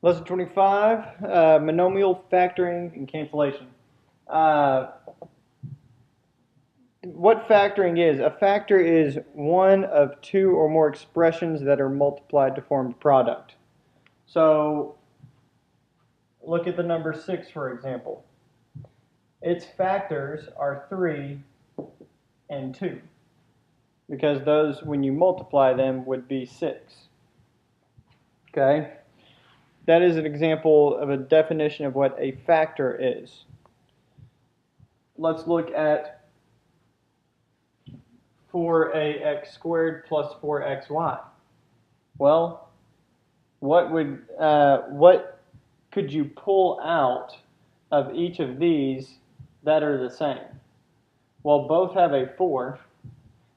Lesson 25, monomial factoring and cancellation. What factoring is? A factor is one of two or more expressions that are multiplied to form a product. So look at the number 6, for example. Its factors are 3 and 2, because those, when you multiply them, would be 6. Okay? That is an example of a definition of what a factor is. Let's look at 4ax squared plus 4xy. Well, what could you pull out of each of these that are the same? Well, both have a 4.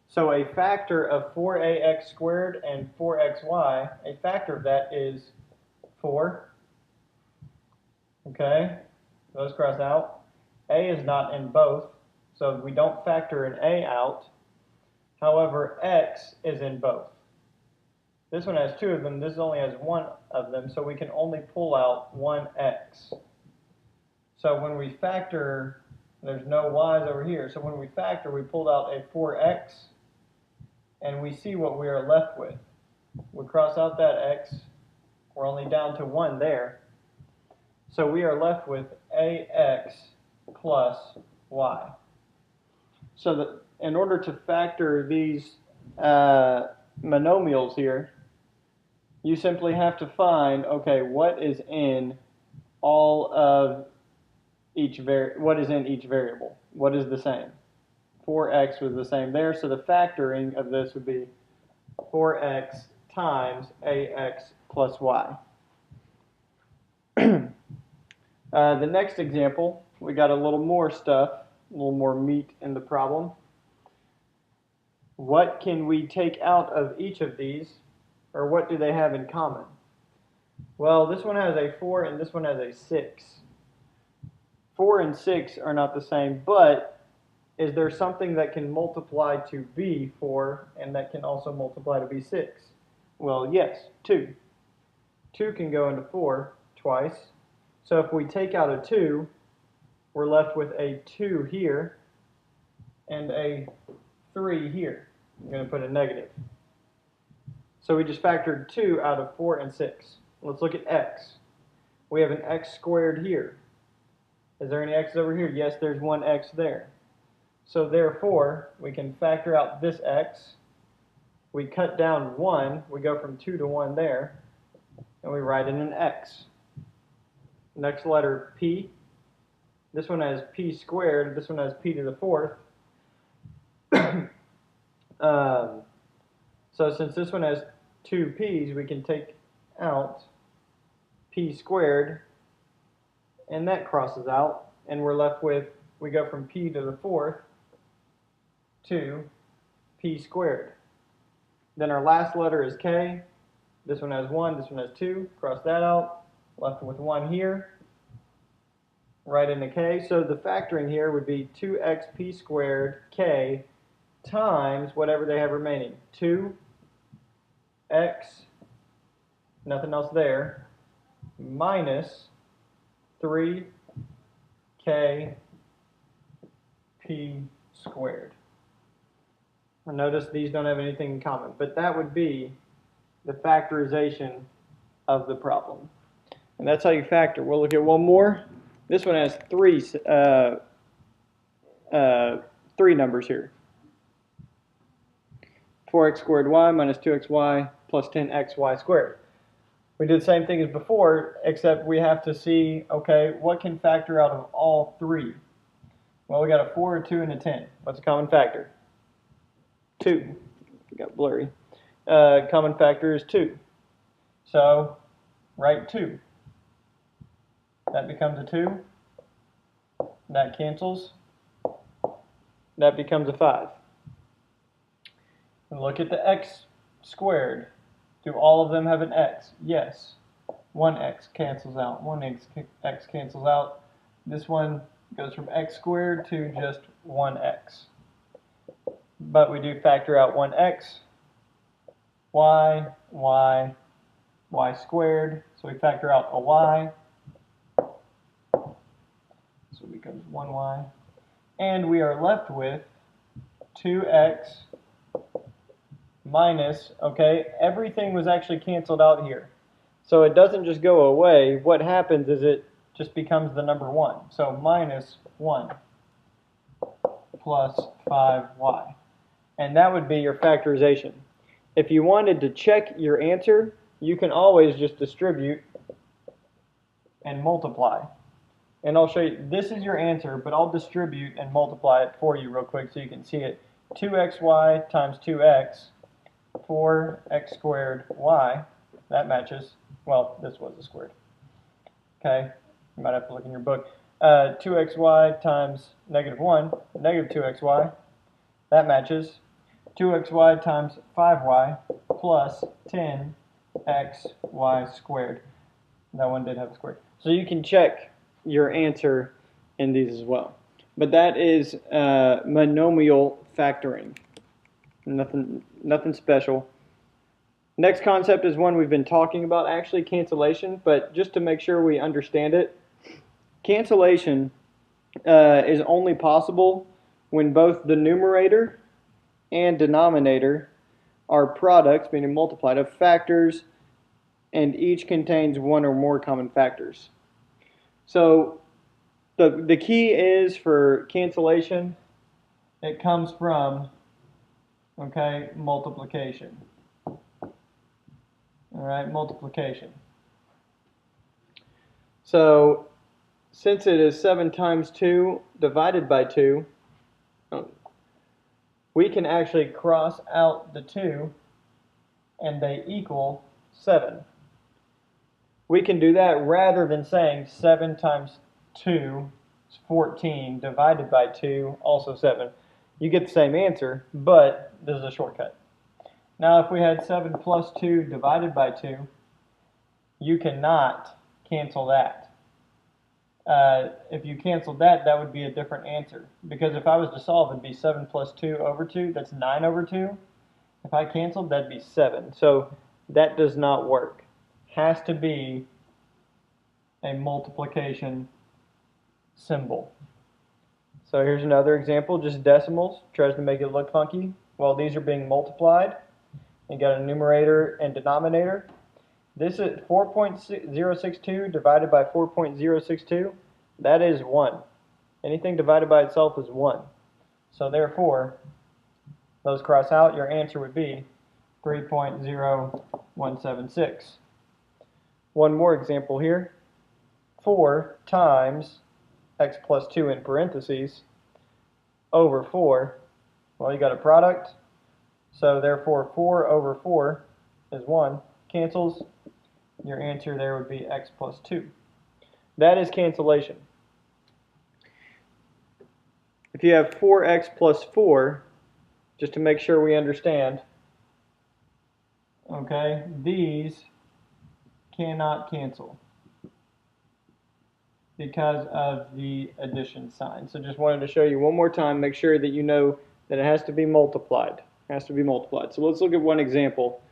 So a factor of 4ax squared and 4xy, a factor of that is 4. Okay, those cross out. A is not in both, so we don't factor an A out. However, x is in both. This one has 2 of them, this only has 1 of them, so we can only pull out 1x. So when we factor, there's no y's over here, so when we factor, we pulled out a 4x, and we see what we are left with. We cross out that x, we're only down to 1 there. So we are left with ax plus y. So that in order to factor these monomials here, you simply have to find, okay, what is in all of each what is in each variable? What is the same? 4x was the same there, so the factoring of this would be 4x times ax plus y. The next example, we got a little more stuff, a little more meat in the problem. What can we take out of each of these, or what do they have in common? Well, this one has a 4 and this one has a 6. 4 and 6 are not the same, but is there something that can multiply to be 4 and that can also multiply to be 6? Well, yes, 2. 2 can go into 4 twice. So if we take out a 2, we're left with a 2 here and a 3 here. I'm going to put a negative. So we just factored 2 out of 4 and 6. Let's look at x. We have an x squared here. Is there any x over here? Yes, there's one x there. So therefore, we can factor out this x. We cut down 1. We go from 2 to 1 there. And we write in an x. Next letter, p. This one has p squared. This one has p to the 4th. So since this one has 2 p's, we can take out p squared, and that crosses out, and we're left with, we go from p to the 4th to p squared. Then our last letter is k. This one has 1, this one has 2. Cross that out. Left with 1 here. Right into k. So the factoring here would be 2xp squared k times whatever they have remaining. 2x, nothing else there, minus 3k p squared. And notice these don't have anything in common, but that would be the factorization of the problem. And that's how you factor. We'll look at one more. This one has three numbers here. 4x squared y minus 2xy plus 10xy squared. We did the same thing as before, except we have to see, okay, what can factor out of all 3? Well, we got a 4, a 2, and a 10. What's a common factor? 2. It got blurry. Common factor is 2. So, write 2. That becomes a 2. That cancels. That becomes a 5. And look at the x squared. Do all of them have an x? Yes. 1x cancels out. 1x cancels out. This one goes from x squared to just 1x. But we do factor out 1x, y, y squared. So we factor out a y. So it becomes 1y. And we are left with 2x minus, okay, everything was actually canceled out here. So it doesn't just go away. What happens is it just becomes the number 1. So minus 1 plus 5y. And that would be your factorization. If you wanted to check your answer, you can always just distribute and multiply. And I'll show you, this is your answer, but I'll distribute and multiply it for you real quick so you can see it. 2xy times 2x, 4x squared y, that matches. Well, this was a squared. Okay, you might have to look in your book. 2xy times negative 1, negative 2xy, that matches. 2xy times 5y plus 10xy squared. That one did have a squared. So you can check your answer in these as well. But that is monomial factoring. Nothing special. Next concept is one we've been talking about, actually, cancellation. But just to make sure we understand it, cancellation is only possible when both the numerator and denominator are products, meaning multiplied, of factors, and each contains one or more common factors. So the key is for cancellation, it comes from, okay, multiplication. All right, multiplication. So since it is 7 times 2 divided by 2, we can actually cross out the 2 and they equal 7. We can do that rather than saying 7 times 2 is 14 divided by 2, also 7. You get the same answer, but this is a shortcut. Now if we had 7 plus 2 divided by 2, you cannot cancel that. If you canceled that, that would be a different answer. Because if I was to solve, it'd be 7 plus 2 over 2. That's 9 over 2. If I canceled, that'd be 7. So that does not work. Has to be a multiplication symbol. So here's another example, just decimals. Tries to make it look funky. While these are being multiplied, you got a numerator and denominator. This is 4.062 divided by 4.062. That is 1. Anything divided by itself is 1. So therefore, those cross out. Your answer would be 3.0176. One more example here. 4 times x plus 2 in parentheses over 4. Well, you got a product. So therefore, 4 over 4 is 1. Cancels. Your answer there would be x plus 2. That is cancellation. If you have 4x plus 4, just to make sure we understand, okay, these cannot cancel because of the addition sign. So just wanted to show you one more time, make sure that you know that it has to be multiplied. It has to be multiplied. So let's look at one example.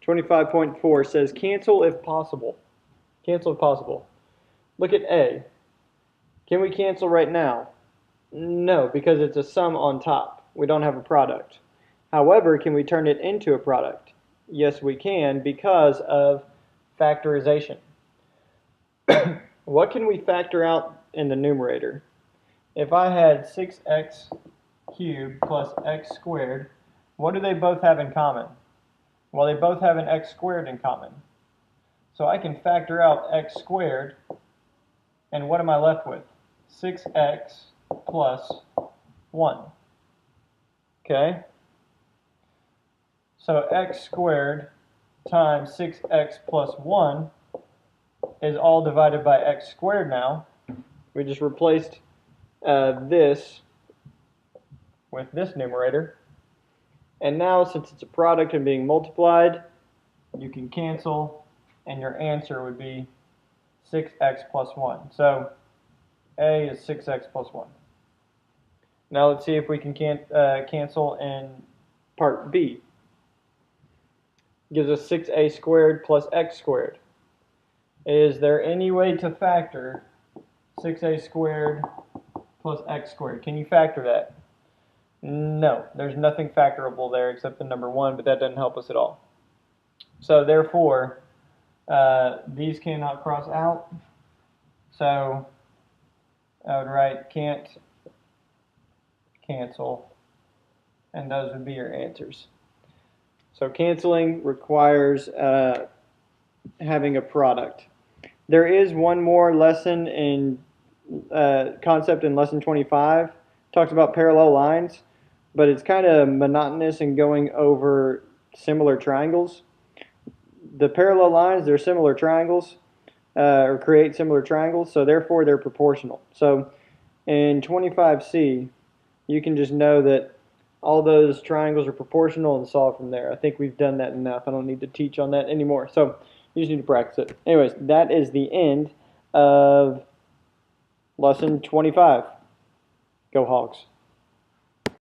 25.4 says cancel if possible. Cancel if possible. Look at A. Can we cancel right now? No, because it's a sum on top. We don't have a product. However, can we turn it into a product? Yes, we can because of factorization. What can we factor out in the numerator? If I had 6x cubed plus x squared, what do they both have in common? Well, they both have an x squared in common. So I can factor out x squared, and what am I left with? 6x plus 1. Okay? So x squared times 6x plus 1 is all divided by x squared now. We just replaced this with this numerator. And now, since it's a product and being multiplied, you can cancel, and your answer would be 6x plus 1. So A is 6x plus 1. Now let's see if we can cancel in part B. gives us 6a squared plus x squared. Is there any way to factor 6a squared plus x squared? Can you factor that? No, there's nothing factorable there except the number 1, but that doesn't help us at all. So therefore, these cannot cross out. So I would write can't cancel, and those would be your answers. So canceling requires having a product. There is one more lesson in concept in lesson 25. Talks about parallel lines, but it's kind of monotonous in going over similar triangles. The parallel lines, they're similar triangles, or create similar triangles, so therefore they're proportional. So in 25C, you can just know that all those triangles are proportional and solve from there. I think we've done that enough. I don't need to teach on that anymore. So you just need to practice it. Anyways, that is the end of lesson 25. Go Hogs.